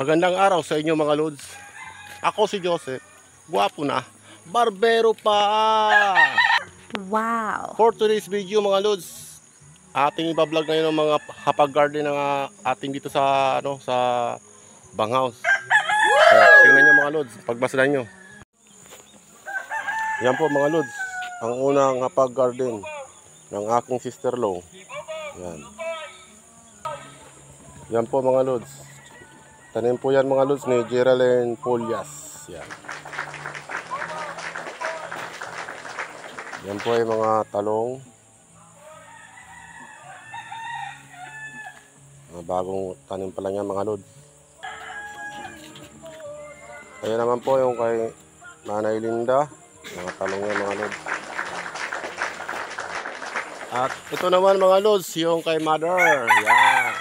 Magandang araw sa inyo mga lods. Ako si Joseph. Gwapo na. Barbero pa! Wow! For today's video mga lods, ating ibablog ngayon ng mga hapag garden ng ating dito sa sa banghouse. Kaya tingnan nyo mga lods, pagbasdan nyo. Yan po mga lods, ang unang hapag garden ng aking sister-in-law. Yan po mga lods. Tanim po yan mga lods ni Geraldine Polias. Yan. Yan po ay mga talong. Mga bagong tanim pa lang yan mga lods. Kaya naman po yung kay Nanay Linda. Mga talong yan mga lods. At ito naman mga lods, yung kay Mother. Yan.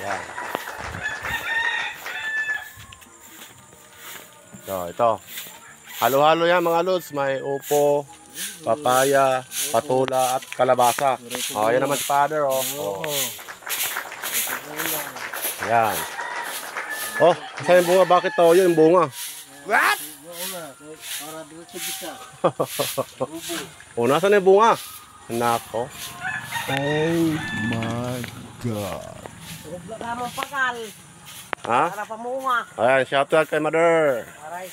Yan. So, ito. Halo-halo yan mga lods. May upo, papaya, patula, at kalabasa. Oh, yan naman si Father. Oh. Yan. Oh, saan yung bunga? Bakit toyo yung bunga? What? Oh, nasan yung bunga? Nako. Oh my God. Huwag na mong pakal. Ha? Para pamunga. Ayan, shoutout kay Mother. Aray.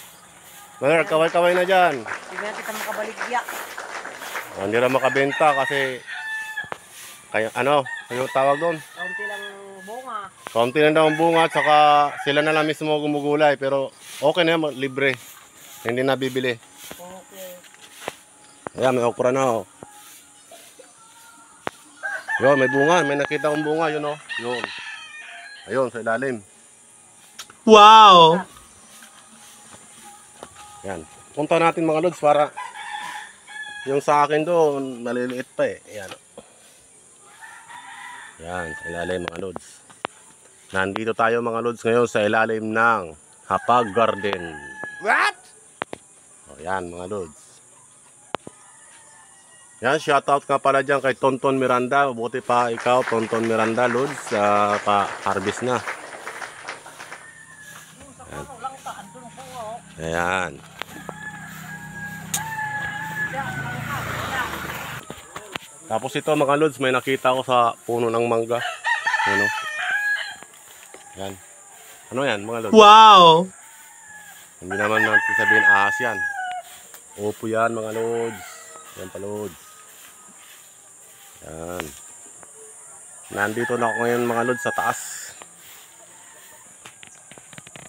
Mother, kaway-kaway na dyan. Hindi na kita makabaligya. Oh, hindi na makabenta kasi kaya ano yung tawag doon? Kaunti lang bunga. Kaunti lang daw ang bunga at saka sila na lang mismo gumugulay pero okay na yan, libre. Hindi na bibili. Okay. Ayan, may okra na oh. Yun, may bunga. May nakita akong bunga. Yun oh. Yun. Ayun, sa ilalim. Wow! Yan. Punta natin mga lods para yung sa akin doon, maliliit pa eh. Yan. Yan, sa ilalim mga lods. Nandito tayo mga lods ngayon sa ilalim ng hapag garden. What? O yan mga lods. Yan, shoutout nga pala dyan kay Tonton Miranda. Buti pa ikaw, Tonton Miranda, lods. Pa-harvest na. Ayan. Tapos ito mga lods, may nakita ko sa puno ng mangga. Ano? Yan. Ano yan mga lods? Wow! Hindi naman natin sabihin ahas yan. Opo yan mga lods. Yan pa lods. Yan. Nandito na ako ngayon mga lods sa taas.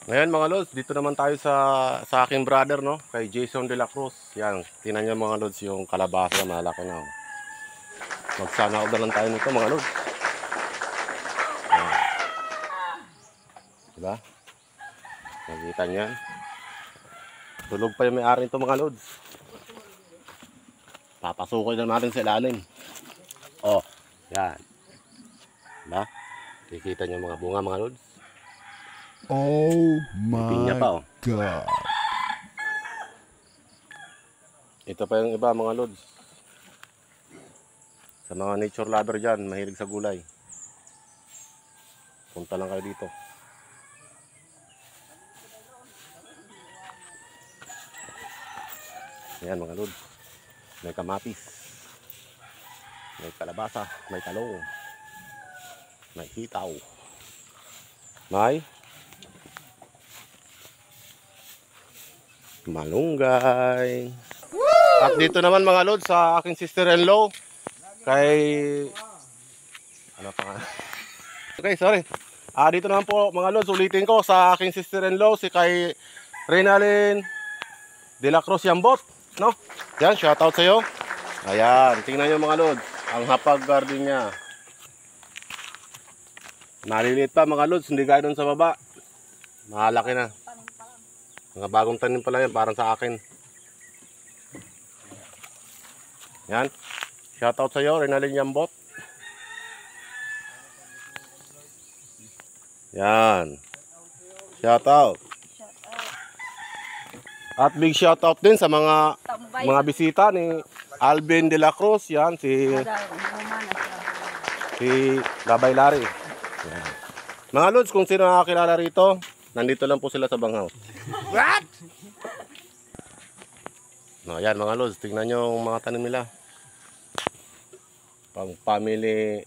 Ngayon mga lods, dito naman tayo sa aking brother no, kay Jason De La Cruz. Yan, tingnan niyo mga lods yung kalabasa, malaki na. Magsana na lang tayo nito mga lods. Yan. Diba? Nakita niya. Tulog pa yung may-ari nito mga lods. Papasukin na natin sa ilalim. Oh, yan. Diba? Kikita niyo mga bunga mga lods. Oh my Pa, oh. God. Ito pa yung iba mga lods. Sa mga nature lover dyan, mahilig sa gulay. Punta lang kayo dito. Ayan mga lods. May kamatis. May kalabasa. May talong. May hitaw. May malunggay. At dito naman mga lods sa aking sister-in-law kay ano pa nga? Okay, sorry. Dito naman po mga lods, ulitin ko sa aking sister-in-law si kay Reynalyn De La Cruz Yambot, no? Yan, shoutout sa iyo. Ayan, tingnan niyo mga lods, ang hapag garden niya. Maliliit pa mga lods, hindi gaya doon sa baba. Malaki na. Mga bagong tanim pala yan, parang sa akin. Yan. Shoutout sa iyo, Reynalyn Yambot. Yan. Shoutout. At big shoutout din sa mga bisita ni Alvin De La Cruz. Yan, si Gabay Larry. Yan. Mga Lods, kung sino nakakilala rito, nandito lang po sila sa Banghaus. What? No, yan mga Lods, tingnan nyo yung mga tanim nila. Pang family,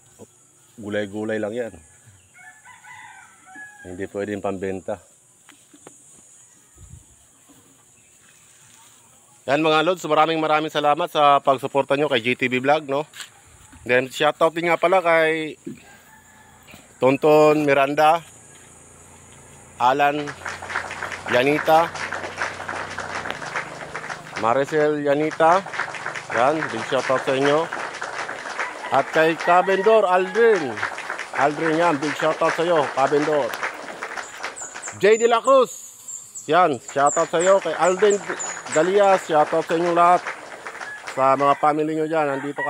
gulay-gulay lang yan. Hindi pwedeng pambenta. Yan mga Lods, maraming salamat sa pagsuporta nyo kay GTV Vlog, no? Then shoutout din nga pala kay Tonton Miranda, Alan Yanita, Maricel Yanita. Yan, big shoutout sa inyo. At kay Cabendor Aldrin. Aldrin yan, big shoutout sa iyo, Cabendor. J. De La Cruz. Yan, shoutout sa iyo kay Aldrin Galias, shoutout sa inyo lahat. Sa mga family nyo dyan, nandito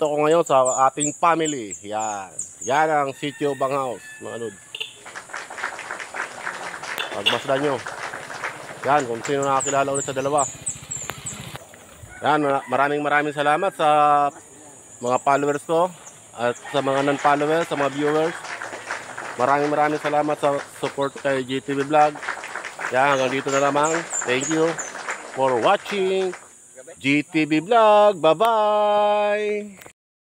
ko ngayon sa ating family. Yan. Yan ang Sitio Banghaus, mga Lods. Pagmasdan nyo. Yan, kung sino nakakilala ulit sa dalawa. Yan, maraming salamat sa mga followers ko at sa mga non-followers, sa mga viewers. Maraming salamat sa support kay GTV Vlog. Yan, hanggang dito na lamang. Thank you for watching GTV Vlog. Bye-bye!